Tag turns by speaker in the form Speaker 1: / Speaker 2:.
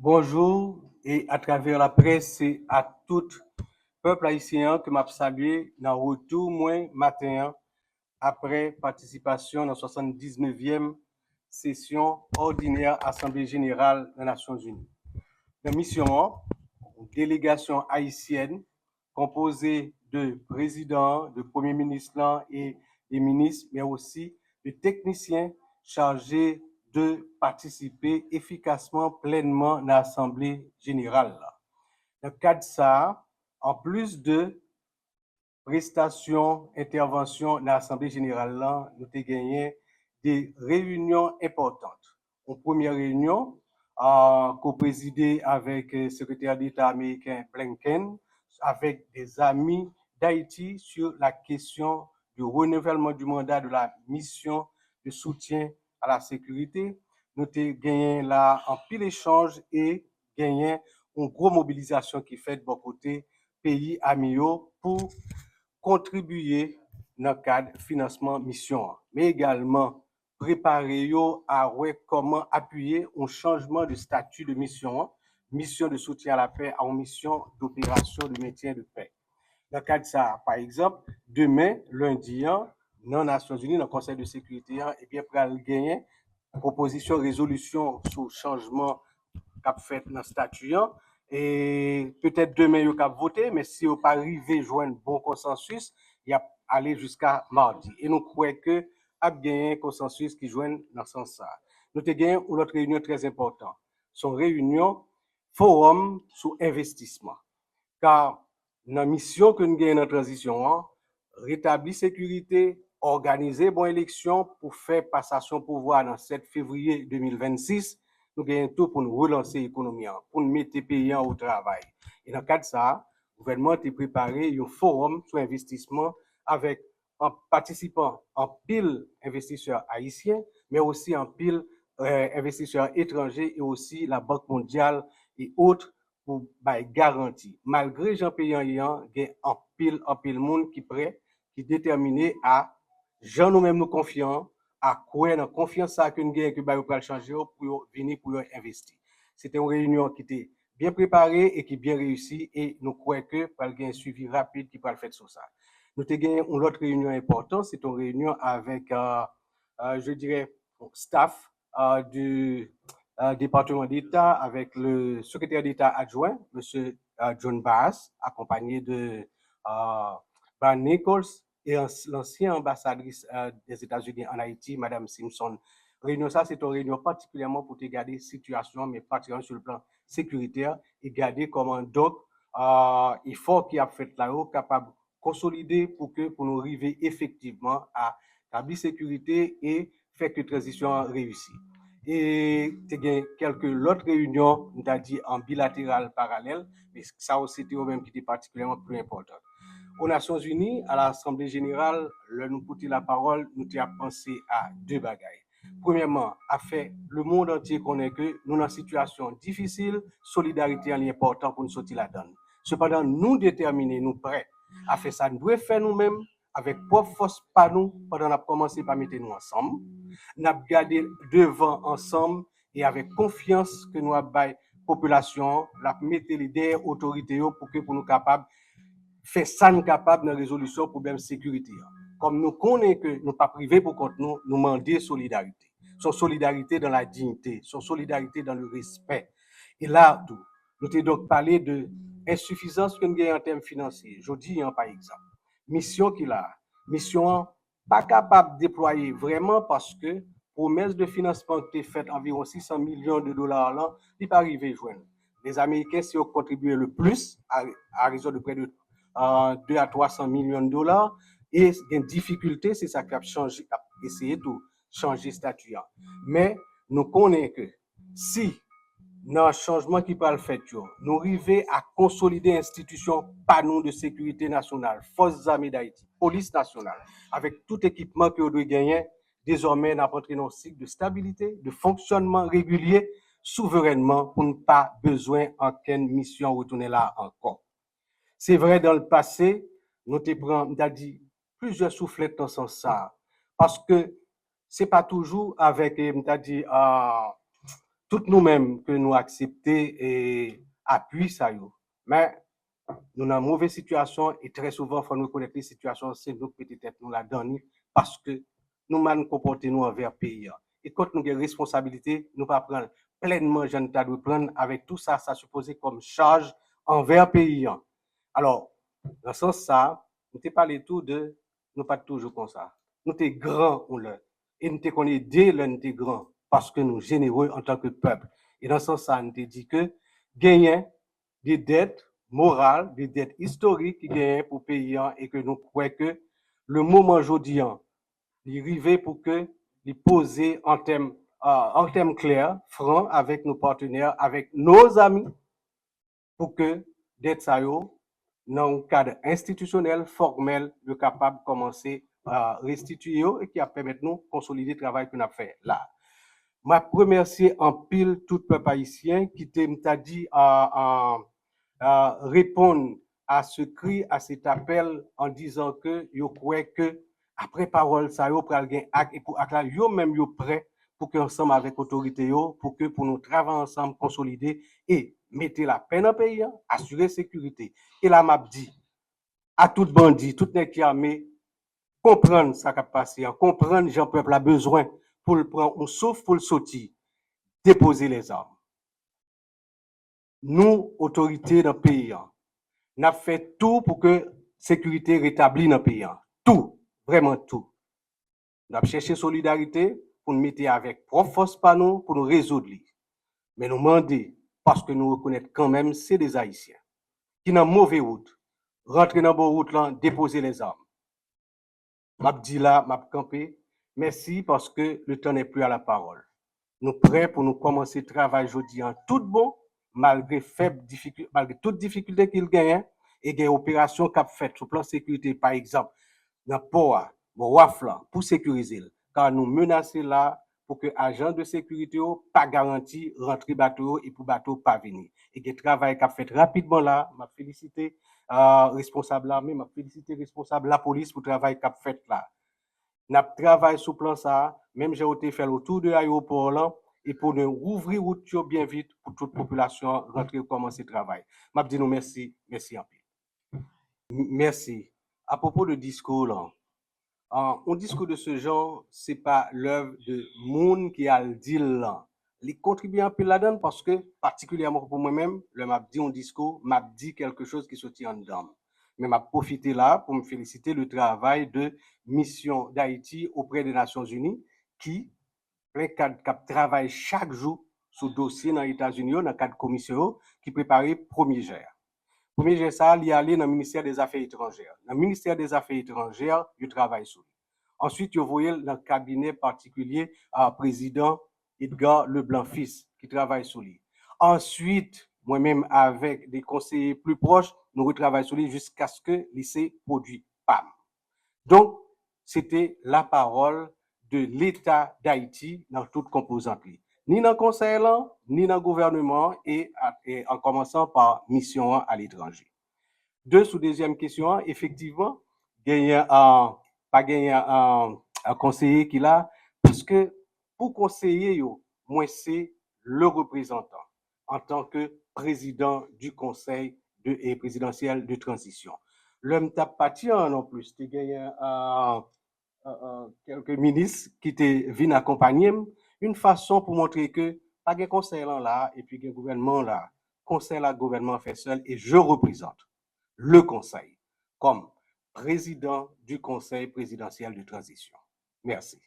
Speaker 1: Bonjour et à travers la presse et à tout peuple haïtien que m'a salué dans retour moins matin après participation dans 79e session ordinaire Assemblée générale des Nations Unies. La mission, une délégation haïtienne composée de présidents, de premiers ministres et des ministres, mais aussi de techniciens chargés de participer efficacement, pleinement à l'Assemblée générale. Dans le cadre de ça, en plus de prestations, interventions dans l'Assemblée générale, nous avons gagné des réunions importantes. En première réunion, co-présidée avec le secrétaire d'État américain Blinken, avec des amis d'Haïti sur la question du renouvellement du mandat de la mission de soutien à la sécurité. Nous avons gagné là un pile échange et gagné une grosse mobilisation qui fait de bon côté pays amis pour contribuer dans le cadre financement mission, mais également préparer à comment appuyer un changement de statut de mission, mission de soutien à la paix en mission d'opération de maintien de paix. Dans le cadre de ça, par exemple, demain, lundi, dans les Nations Unies, dans le Conseil de sécurité, et bien, pour gagner proposition, résolution sur le changement qu'a fait dans le statut. Et peut-être demain, il va voter, mais si on pas arrivé à joindre un bon consensus, il va aller jusqu'à mardi. Et nous croyons que a gagné un consensus qui joigne dans ce sens-là. Nous avons gagné une autre réunion très importante. Son réunion forum sur investissement. Car dans la mission que nous gagnons dans la transition, rétablir sécurité, organiser bonne élection pour faire passation pouvoir dans 7 février 2026, nous gagnons tout pour nous relancer l'économie, pour nous mettre les pays au travail. Et dans le cadre de ça, le gouvernement a préparé un forum sur investissement avec en participant en pile investisseurs haïtiens, mais aussi en pile investisseurs étrangers et aussi la Banque mondiale et autres pour garantie. Malgré Jean Payant, il y a en pile monde qui prêt, qui déterminé à Jean nous-mêmes nous confiants, à quoi dans confiance ça que nous gagnons que bah pour changer pour venir pour investir. C'était une réunion qui était bien préparée et qui bien réussie et nous croyons que par un suivi rapide qui peut le faire sur ça. Nous avons gagné une autre réunion importante, c'est une réunion avec je dirais staff du département d'État avec le secrétaire d'État adjoint, M. John Bass, accompagné de Van Nichols et l'ancienne ambassadrice des États-Unis en Haïti, Mme Simpson. Réunion ça, c'est une réunion particulièrement pour garder la situation, mais particulièrement sur le plan sécuritaire et garder comment donc effort qui a fait là-haut capable de consolider pour nous arriver effectivement à établir sécurité et faire que la transition réussisse. Et il y a quelques autres réunions, on a dit en bilatéral parallèle, mais ça aussi c'était même qui était particulièrement plus important. Aux Nations Unies, à l'Assemblée générale, nous coûter la parole, nous avons pensé à deux bagailles. Premièrement, à faire le monde entier connaît que nous dans une situation difficile, solidarité est important pour nous sortir la donne. Cependant, nous déterminer, nous prêts à faire ça, nous devons faire nous-mêmes avec propre force par nous pendant qu'on a commencé par mettre nous ensemble. Nous avons gardé devant ensemble et avec confiance que nous avons la population, la mettre les derrière autorités pour nous capables faire ça nous capable dans la résolution du problème de sécurité. Comme nous connaissons que nous pas privés pour compte nous demander solidarité. Son solidarité dans la dignité, son solidarité dans le respect. Et là, nous avons donc parlé de insuffisance que nous avons en termes financiers. Je dis, par exemple, mission qu'il a, mission pas capable de déployer vraiment parce que promesse de financement qui est faite environ 600 millions de dollars là, il n'est pas arrivé à joindre. Les Américains, si ont contribué le plus, à raison de près de 2 à 300 millions de dollars, et il y a une difficulté, c'est ça qui a changé, a essayé de changer statut. Mais nous connaissons que si dans le changement qui peut le faire, nous arrivons à consolider l'institution panneau de sécurité nationale, forces armées d'Haïti, police nationale, avec tout équipement que nous devons gagner, désormais nous avons entré dans un cycle de stabilité, de fonctionnement régulier, souverainement, pour ne pas besoin d'aucune mission retourner là encore. C'est vrai, dans le passé, nous avons dit plusieurs soufflettes dans ce sens, parce que ce n'est pas toujours avec, dit, toutes nous-mêmes que nous acceptons et appui ça yo. Mais nous dans une mauvaise situation et très souvent, il faut nous connaître les situations, c'est nous peut-être nous la donner parce que nous nous comporter nous envers le pays. Et quand nous avons des responsabilités, nous ne pas prendre pleinement, je ne dois prendre avec tout ça, ça supposé comme charge envers le pays. Alors, dans ce sens, ça, nous t'ai parlé tout de, nous pas toujours comme ça. Nous t'es grands, on l'a. Et nous t'es connaît dès le nous t'es grands parce que nous généreux en tant que peuple. Et dans ce sens, ça, nous t'ai dit que gagner des dettes morales, des dettes historiques qui gagnent pour pays et que nous croyons que le moment aujourd'hui, il arrive pour que les poser en termes clairs, francs avec nos partenaires, avec nos amis, pour que dettes ça yo, dans un cadre institutionnel, formel, de capable de commencer à restituer et qui a permis de nous consolider le travail qu'on a fait là. Je remercie en pile tout peuple haïtien qui t'a dit à répondre à ce cri, à cet appel en disant que yo croit que après parole ça yo pral gen acte et pour acte là yo même yo prêt pour que ensemble avec autorité yo pour que pour nous travailler ensemble consolider et mettre la paix dans le pays, assurer sécurité. Et là m'a dit à tout bandit, tout nèg qui armé comprendre ça qui a passé, comprendre Jean peuple a besoin pour le prendre un souffle pour le sortir, déposer les armes. Nous, autorités dans le pays, nous avons fait tout pour que la sécurité rétablie dans le pays. Tout, vraiment tout. Nous avons cherché solidarité pour nous mettre avec propre force par nous, pour nous résoudre. Mais nous demandons, parce que nous reconnaissons quand même, c'est des Haïtiens qui sont dans mauvaise route, rentrer dans la bonne route, là, déposer les armes. Je dis là, je camper. Merci parce que le temps n'est plus à la parole. Nous prêts pour nous commencer le travail aujourd'hui en tout bon, malgré toute difficulté qu'il gagne, et des opérations qu'a fait sur le plan sécurité, par exemple, dans Poa, Wafla, pour sécuriser, car nous menaçons là pour que agents de sécurité pas garanti rentrer bateau et pour bateau pas venir. Et que travail qu'a fait rapidement là, m'a félicité responsable l'armée, m'a félicité responsable la police pour le travail qu'a fait là. N'a travaillé sur plan ça, même j'ai été fait autour de l'aéroport là et pour nous ouvrir route bien vite pour toute population rentrer commencer le travail. M'a dit nous merci, merci en pile. Merci. À propos de discours là, un discours de ce genre, c'est pas l'œuvre de monde qui a le dit là. Il contribue un peu là-dedans parce que, particulièrement pour moi-même, le m'a dit un discours, m'a dit quelque chose qui se tient en dedans. Mais m'a profité là pour me féliciter le travail de mission d'Haïti auprès des Nations Unies qui, travaille chaque jour sur dossier dans les États-Unis, dans le cadre de commission qui prépare premier jet. Premier jet ça, il y a allé dans le ministère des Affaires étrangères. Dans le ministère des Affaires étrangères, il travaille sur lui. Ensuite, vous voyez dans le cabinet particulier à président Edgar Leblanc-Fils qui travaille sur lui. Ensuite, moi-même avec des conseillers plus proches, nous retravaillons sur lui jusqu'à ce que le lycée produit PAM. Donc, c'était la parole de l'État d'Haïti dans toute composante. Ni dans le conseil, ni dans le gouvernement et en commençant par mission à l'étranger. Sous deuxième question, effectivement, pas gagner un conseiller qui là, parce que pour conseiller, moi, c'est le représentant en tant que président du conseil présidentiel de transition. L'homme t'a pas non plus, tu gagné quelques ministres qui te viennent accompagner, une façon pour montrer que pas de conseil là, et puis un gouvernement là, conseil là, gouvernement fait seul, et je représente le conseil comme président du conseil présidentiel de transition. Merci.